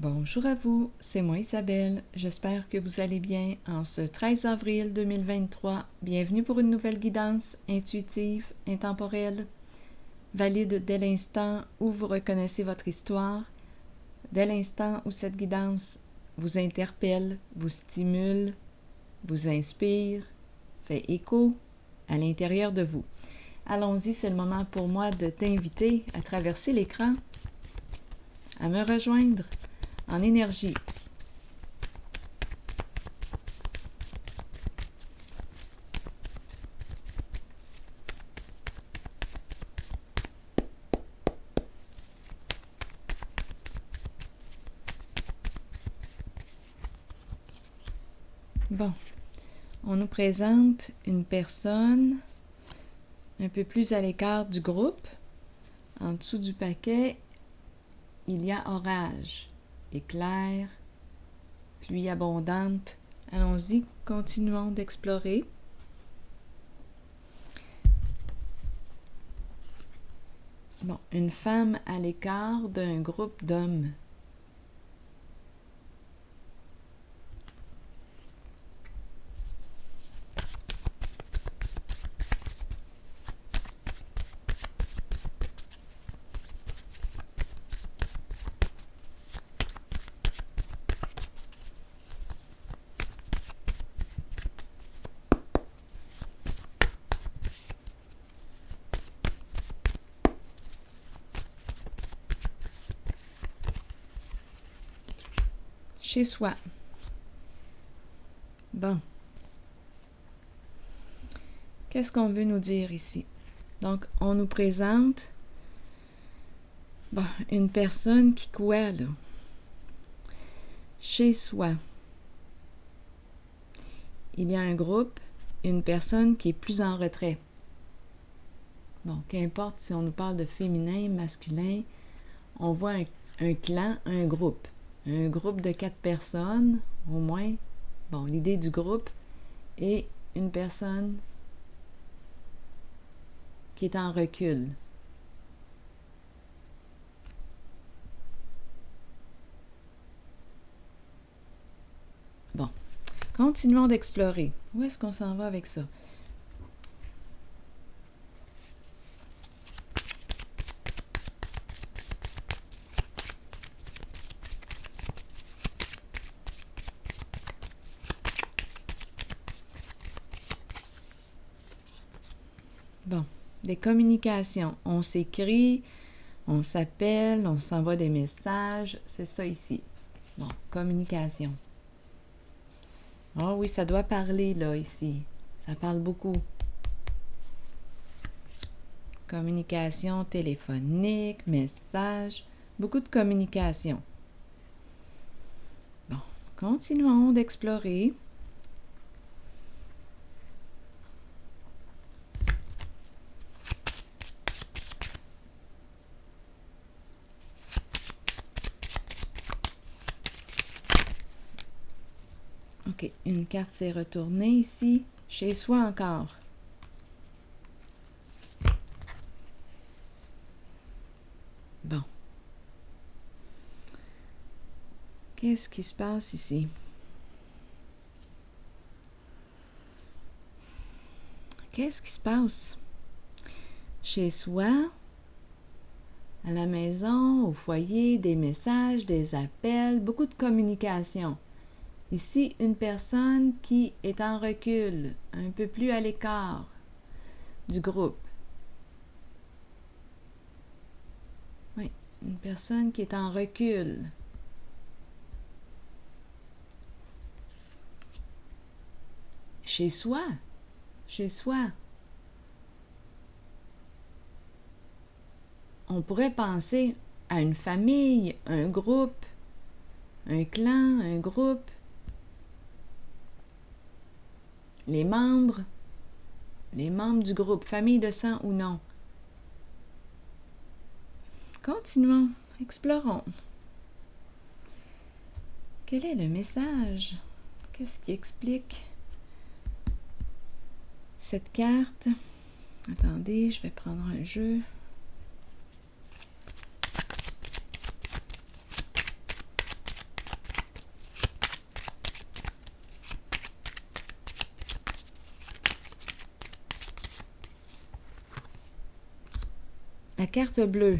Bonjour à vous, c'est moi Isabelle. J'espère que vous allez bien en ce 13 avril 2023. Bienvenue pour une nouvelle guidance intuitive, intemporelle, valide dès l'instant où vous reconnaissez votre histoire, dès l'instant où cette guidance vous interpelle, vous stimule, vous inspire, fait écho à l'intérieur de vous. Allons-y, c'est le moment pour moi de t'inviter à traverser l'écran, à me rejoindre en énergie. Bon, on nous présente une personne un peu plus à l'écart du groupe. En dessous du paquet, il y a orage, éclair, pluie abondante. Allons-y, continuons d'explorer. Bon, une femme à l'écart d'un groupe d'hommes. Chez soi. Bon. Qu'est-ce qu'on veut nous dire ici? Donc, on nous présente une personne qui quoi, là? Chez soi. Il y a un groupe, une personne qui est plus en retrait. Bon, qu'importe si on nous parle de féminin, masculin, on voit un clan, un groupe. Un groupe de 4 personnes, au moins. Bon, l'idée du groupe est une personne qui est en recul. Bon, continuons d'explorer. Où est-ce qu'on s'en va avec ça? Bon, des communications. On s'écrit, on s'appelle, on s'envoie des messages. C'est ça ici. Bon, communication. Ah oui, ça doit parler, là, ici. Ça parle beaucoup. Communication téléphonique, message, beaucoup de communication. Bon, continuons d'explorer. OK, une carte s'est retournée ici. Chez soi encore. Bon. Qu'est-ce qui se passe ici? Qu'est-ce qui se passe? Chez soi, à la maison, au foyer, des messages, des appels, beaucoup de communication. Ici, une personne qui est en recul, un peu plus à l'écart du groupe. Oui, une personne qui est en recul. Chez soi. Chez soi. On pourrait penser à une famille, un groupe, un clan, un groupe. Les membres du groupe, famille de sang ou non. Continuons, explorons. Quel est le message? Qu'est-ce qui explique cette carte? Attendez, je vais prendre un jeu. La carte bleue.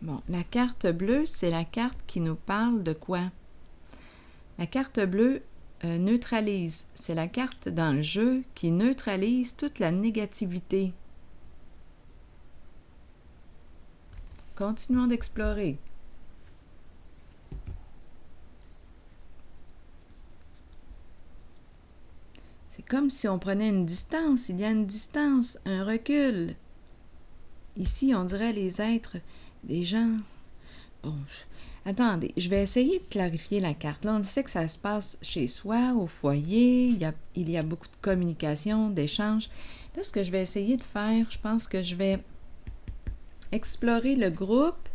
Bon, la carte bleue, c'est la carte qui nous parle de quoi? La carte bleue neutralise. C'est la carte dans le jeu qui neutralise toute la négativité. Continuons d'explorer. C'est comme si on prenait une distance. Il y a une distance, un recul. Ici, on dirait les êtres, des gens... Bon, attendez, je vais essayer de clarifier la carte. Là, on sait que ça se passe chez soi, au foyer. Il y a beaucoup de communication, d'échanges. Là, ce que je vais essayer de faire, je pense que je vais explorer le groupe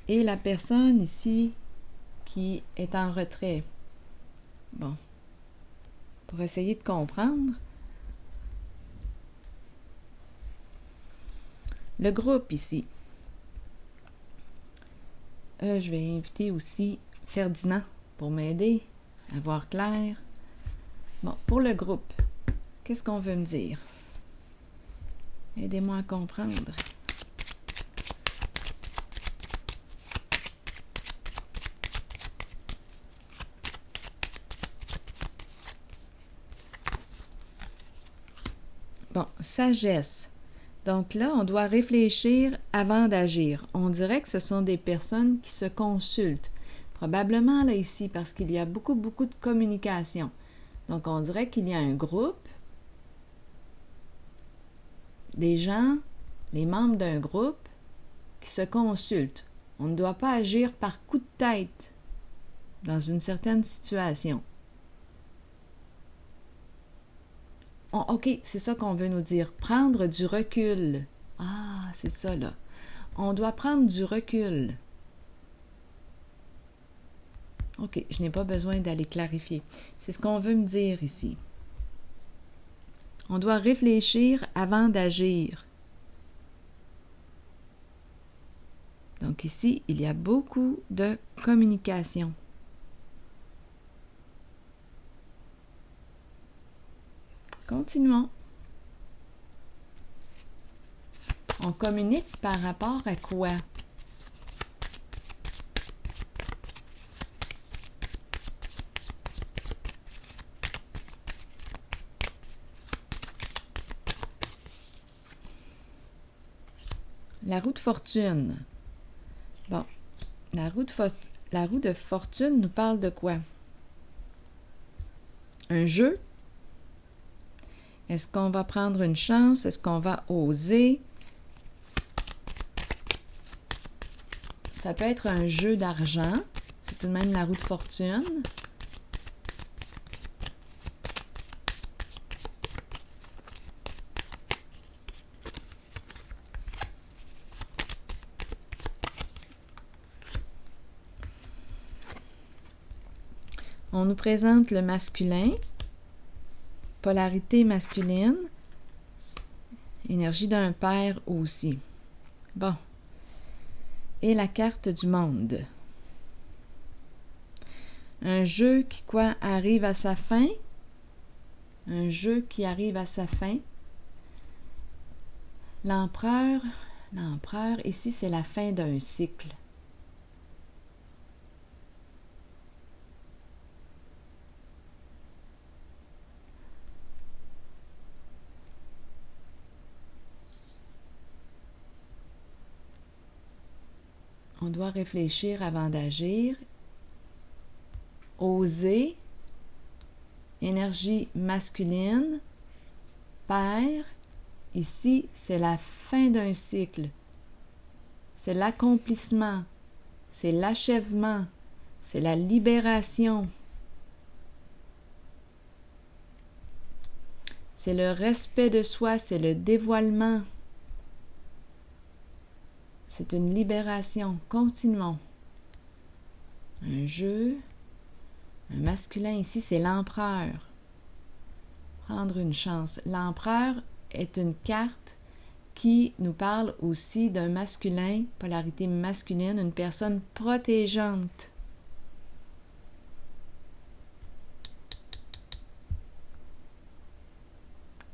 et la personne ici qui est en retrait. Bon, pour essayer de comprendre. Le groupe ici. Je vais inviter aussi Ferdinand pour m'aider à voir clair. Bon, pour le groupe, qu'est-ce qu'on veut me dire? Aidez-moi à comprendre. Bon, sagesse. Donc là, on doit réfléchir avant d'agir. On dirait que ce sont des personnes qui se consultent. Probablement là ici, parce qu'il y a beaucoup de communication. Donc, on dirait qu'il y a un groupe, des gens, les membres d'un groupe, qui se consultent. On ne doit pas agir par coup de tête dans une certaine situation. OK, c'est ça qu'on veut nous dire. Prendre du recul. Ah, c'est ça, là. On doit prendre du recul. OK, je n'ai pas besoin d'aller clarifier. C'est ce qu'on veut me dire ici. On doit réfléchir avant d'agir. Donc ici, il y a beaucoup de communication. Continuons. On communique par rapport à quoi? La roue de fortune. Bon, la roue de fortune nous parle de quoi? Un jeu? Est-ce qu'on va prendre une chance? Est-ce qu'on va oser? Ça peut être un jeu d'argent. C'est tout de même la roue de fortune. On nous présente le masculin, polarité masculine, énergie d'un père aussi. Bon. Et la carte du monde. Un jeu qui, arrive à sa fin. Un jeu qui arrive à sa fin. L'empereur, ici, c'est la fin d'un cycle. On doit réfléchir avant d'agir. Oser. Énergie masculine. Père. Ici, c'est la fin d'un cycle. C'est l'accomplissement. C'est l'achèvement. C'est la libération. C'est le respect de soi. C'est le dévoilement. C'est une libération. Continuons. Un jeu. Un masculin ici, c'est l'empereur. Prendre une chance. L'empereur est une carte qui nous parle aussi d'un masculin, polarité masculine, une personne protégeante.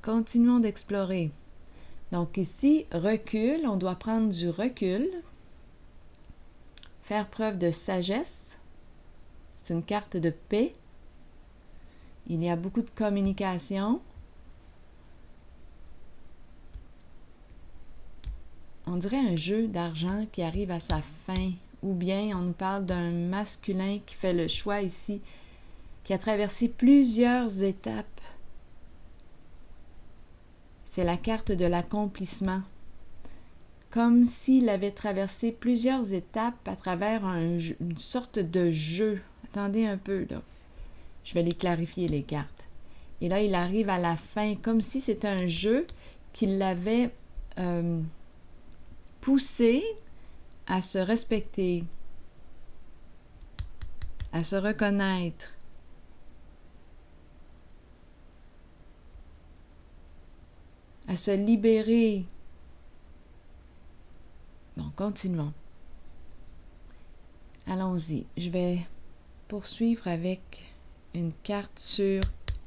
Continuons d'explorer. Donc ici, recul, on doit prendre du recul, faire preuve de sagesse. C'est une carte de paix. Il y a beaucoup de communication. On dirait un jeu d'argent qui arrive à sa fin. Ou bien on nous parle d'un masculin qui fait le choix ici, qui a traversé plusieurs étapes. C'est la carte de l'accomplissement. Comme s'il avait traversé plusieurs étapes à travers une sorte de jeu. Attendez un peu, là. Je vais les clarifier, les cartes. Et là, il arrive à la fin, comme si c'était un jeu qui l'avait poussé à se respecter, à se reconnaître. À se libérer. Bon, continuons. Allons-y. Je vais poursuivre avec une carte sur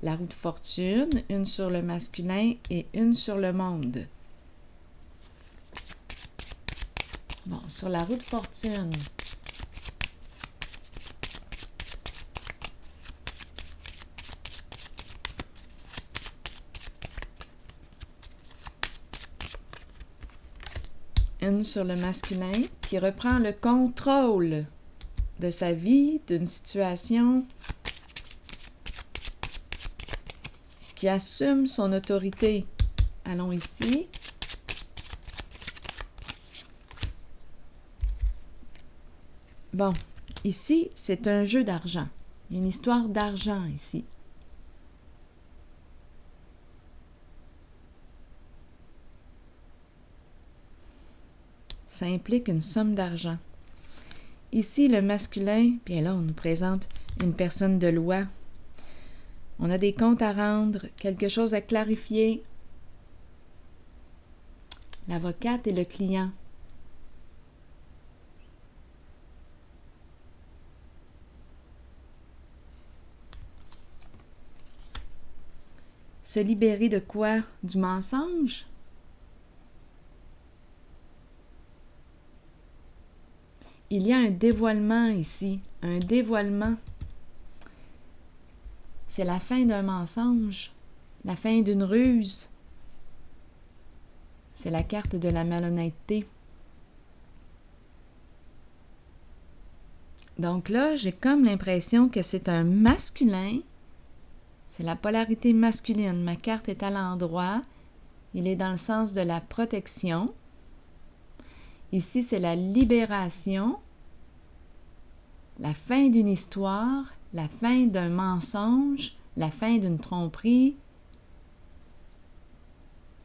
la roue de fortune, une sur le masculin et une sur le monde. Bon, sur la roue de fortune. Une sur le masculin qui reprend le contrôle de sa vie, d'une situation, qui assume son autorité. Allons ici. Bon, ici, c'est un jeu d'argent. Il y a une histoire d'argent ici. Ça implique une somme d'argent. Ici, le masculin, bien là, on nous présente une personne de loi. On a des comptes à rendre, quelque chose à clarifier. L'avocate et le client. Se libérer de quoi? Du mensonge? Il y a un dévoilement ici, un dévoilement. C'est la fin d'un mensonge, la fin d'une ruse. C'est la carte de la malhonnêteté. Donc là, j'ai comme l'impression que c'est un masculin. C'est la polarité masculine. Ma carte est à l'endroit. Il est dans le sens de la protection. Ici, c'est la libération, la fin d'une histoire, la fin d'un mensonge, la fin d'une tromperie.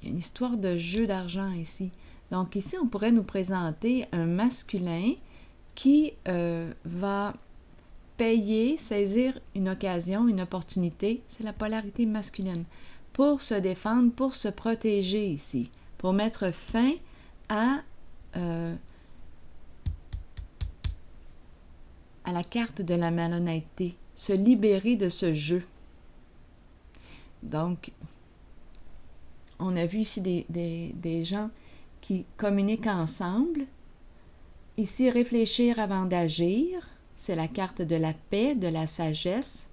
Il y a une histoire de jeu d'argent ici. Donc ici, on pourrait nous présenter un masculin qui va payer, saisir une occasion, une opportunité. C'est la polarité masculine. Pour se défendre, pour se protéger ici. Pour mettre fin à la carte de la malhonnêteté, se libérer de ce jeu. Donc, on a vu ici des gens qui communiquent ensemble. Ici, réfléchir avant d'agir, c'est la carte de la paix, de la sagesse.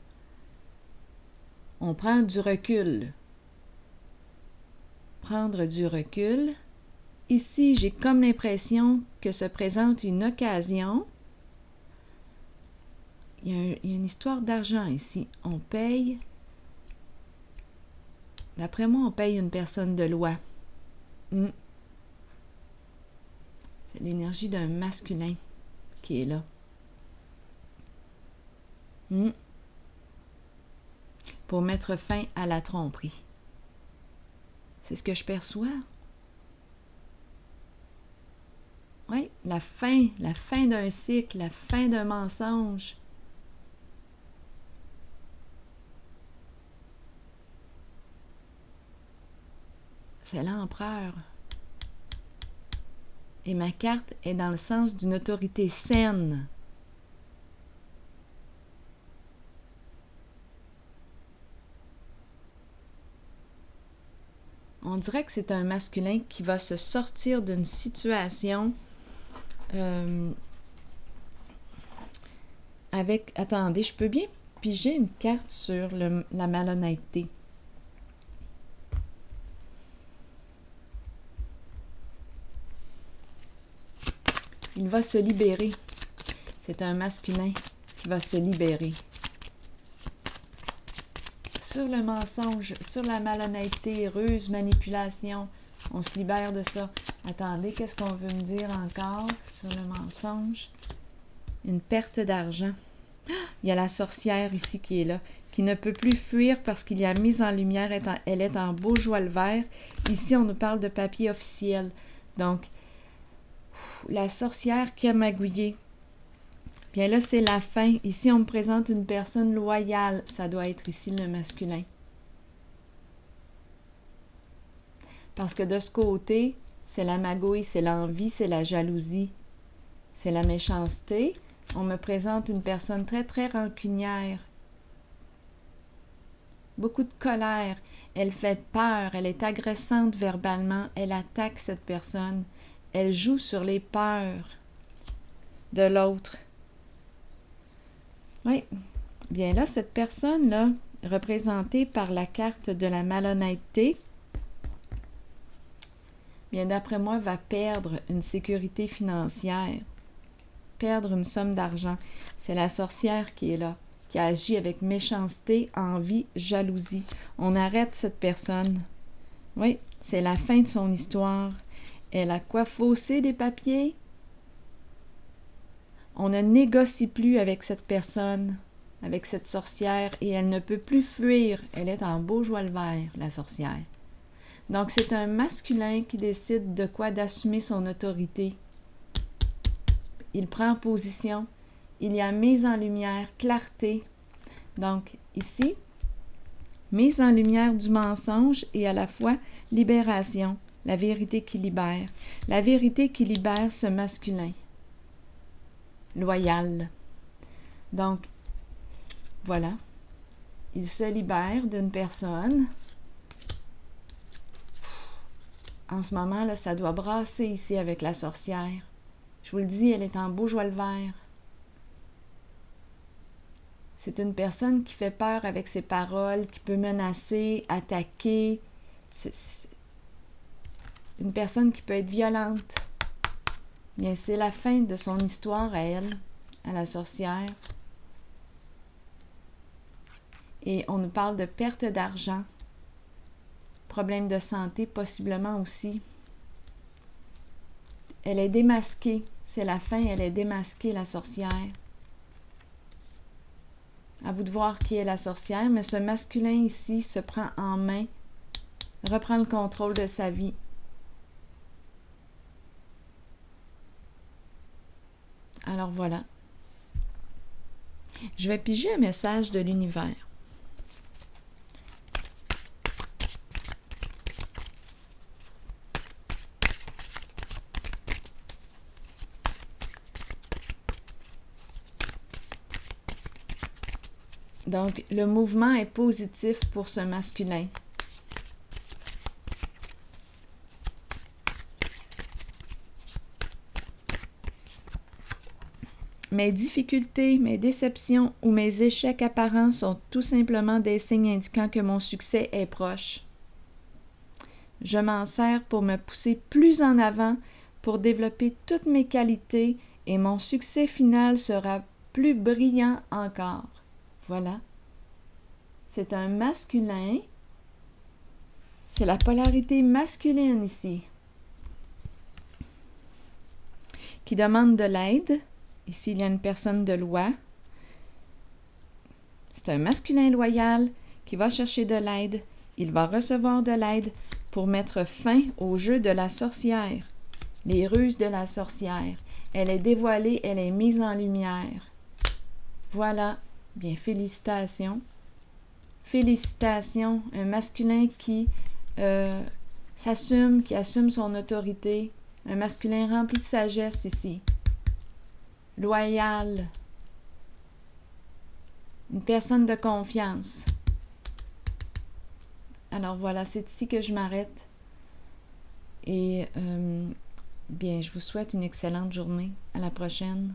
On prend du recul. Prendre du recul. Ici, j'ai comme l'impression que se présente une occasion. Il y a une histoire d'argent ici. On paye. D'après moi, on paye une personne de loi. C'est l'énergie d'un masculin qui est là. Pour mettre fin à la tromperie. C'est ce que je perçois. Oui, la fin d'un cycle, la fin d'un mensonge. C'est l'empereur. Et ma carte est dans le sens d'une autorité saine. on dirait que c'est un masculin qui va se sortir d'une situation avec... Attendez, je peux bien piger une carte sur la malhonnêteté. Il va se libérer. C'est un masculin qui va se libérer. Sur le mensonge, sur la malhonnêteté, ruse, manipulation, on se libère de ça. Attendez, qu'est-ce qu'on veut me dire encore sur le mensonge? Une perte d'argent. Il y a la sorcière ici qui est là, qui ne peut plus fuir parce qu'il y a mise en lumière, elle est en beau joie le vert. Ici, on nous parle de papier officiel. Donc, la sorcière qui a magouillé. Bien là, c'est la fin. Ici, on me présente une personne loyale. Ça doit être ici le masculin. Parce que de ce côté, c'est la magouille, c'est l'envie, c'est la jalousie, c'est la méchanceté. On me présente une personne très, très rancunière. Beaucoup de colère. Elle fait peur, elle est agressante verbalement, elle attaque cette personne. Elle joue sur les peurs de l'autre. Oui. Bien là, cette personne-là, représentée par la carte de la malhonnêteté, bien d'après moi, va perdre une sécurité financière, perdre une somme d'argent. C'est la sorcière qui est là, qui agit avec méchanceté, envie, jalousie. On arrête cette personne. Oui, c'est la fin de son histoire. Elle a quoi faussé des papiers? On ne négocie plus avec cette personne, avec cette sorcière, et elle ne peut plus fuir. Elle est en beau joie le vert, la sorcière. Donc, c'est un masculin qui décide de quoi? D'assumer son autorité. Il prend position. Il y a mise en lumière, clarté. Donc, ici, mise en lumière du mensonge et à la fois libération. La vérité qui libère. La vérité qui libère ce masculin. Loyal. Donc, voilà. Il se libère d'une personne. En ce moment, là, ça doit brasser ici avec la sorcière. Je vous le dis, elle est en beau joie le vert. C'est une personne qui fait peur avec ses paroles, qui peut menacer, attaquer. C'est une personne qui peut être violente. Bien, c'est la fin de son histoire à elle, à la sorcière. Et on nous parle de perte d'argent, problème de santé possiblement aussi. Elle est démasquée, c'est la fin, elle est démasquée, la sorcière. À vous de voir qui est la sorcière, mais ce masculin ici se prend en main, reprend le contrôle de sa vie. Alors voilà. Je vais piger un message de l'univers. Donc, le mouvement est positif pour ce masculin. Mes difficultés, mes déceptions ou mes échecs apparents sont tout simplement des signes indiquant que mon succès est proche. Je m'en sers pour me pousser plus en avant, pour développer toutes mes qualités et mon succès final sera plus brillant encore. Voilà. C'est un masculin. C'est la polarité masculine ici qui demande de l'aide. Ici, il y a une personne de loi. C'est un masculin loyal qui va chercher de l'aide. Il va recevoir de l'aide pour mettre fin au jeu de la sorcière, les ruses de la sorcière. Elle est dévoilée, elle est mise en lumière. Voilà. Bien, félicitations. Félicitations. Un masculin qui s'assume, qui assume son autorité. Un masculin rempli de sagesse ici. Loyal. Une personne de confiance. Alors voilà, c'est ici que je m'arrête. Et bien, je vous souhaite une excellente journée. À la prochaine.